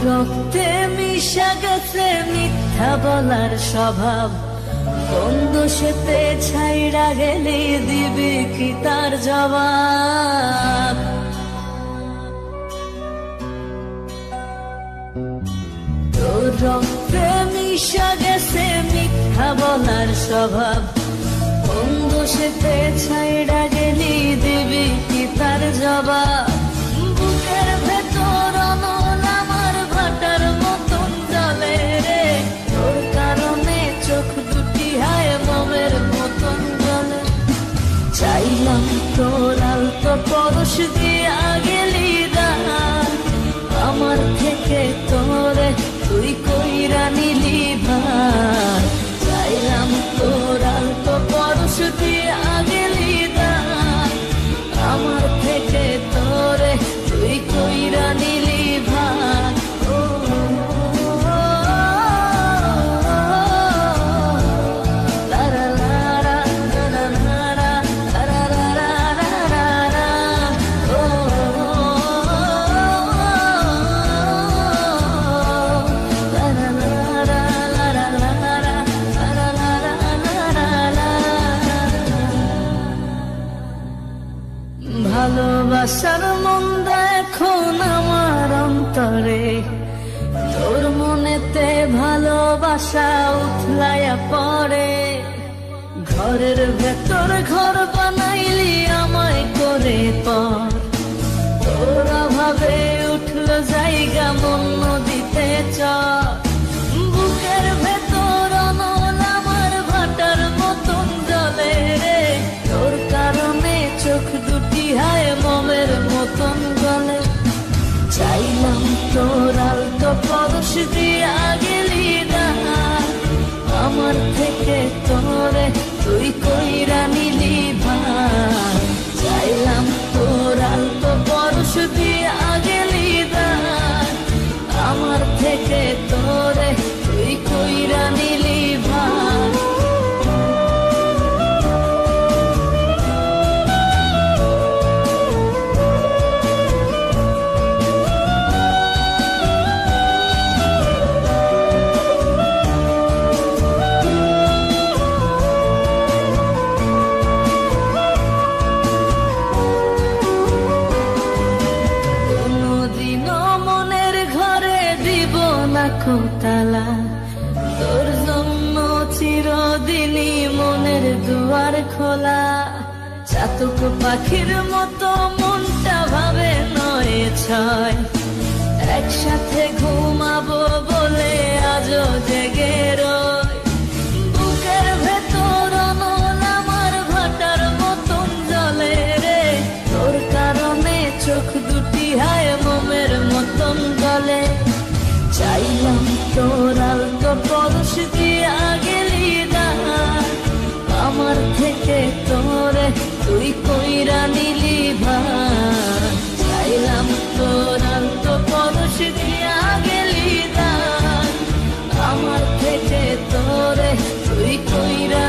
রক্তে মিশা গেছে মিথ্যা বলার স্বভাব, কোন দোষেতে ছাইড়া গেলে দিবি কি তার জবাব? তোর রক্তে মিশা গেছে মিথ্যা বলার স্বভাব, কোন দোষেতে ছাইড়া গেলি দিবি কি তার জবাব? বুকের ভেতর অনল আমার ভাটার মতন জ্বলে রে, তোর কারণে চোখ দুটি হায় মোমের মতন জ্বলে। চাইলাম তোর আলতো পরশ দিয়া গেলি দানা, আমার থেকে তোরে তুই কইরা নিলি ভার। চাইলাম তোর আলতো পরশ দিয়া গেলি দানা, আমার থেকে তোরে তুই কইরা নিলি ভার। ভালোবাসার মন্দ এখন আমার অন্তরে, তোর মনেতে ভালোবাসা উথলাইয়া পড়ে। ঘরের ভেতর ঘর বানাইলি আমায় করে পর, তোর অভাবে উঠল জায়গা মন নদীতে চর। বুকের ভেতর অনল আমার ভাটার মতন জ্বলে রে, তোর কারণে চোখ দুটি হায় মোমের মতন গলে। চাইলাম তোর আলতো পরশ দিয়া গেলি দানা, আমার থেকে তোরে তুই কইরা নিলি ভার। চাইলাম তোর আলতো পরশ দিয়া গেলি দানা, আমার থেকে তোরে তুই কইরা নিলি ভার। তালা তোর জন্য চিরদিনই মনের দুয়ার খোলা। চাতক পাখির মতো মনটা ভাবে নয় ছয়, একসাথে ঘুমাবো বলে আজও জেগে রয়। বুকের ভেতর অনল আমার ভাটার মতন জ্বলে রে, তোর কারণে চোখ দুটি হায় মোমের মতন গলে। চাইলাম তোর আলতো পরশ দিয়া গেলি দানা, আমার থেকে তোরে তুই কইরা নিলি ভার। চাইলাম তোর আলতো পরশ দিয়া গেলি দানা, আমার থেকে তোরে তুই কইরা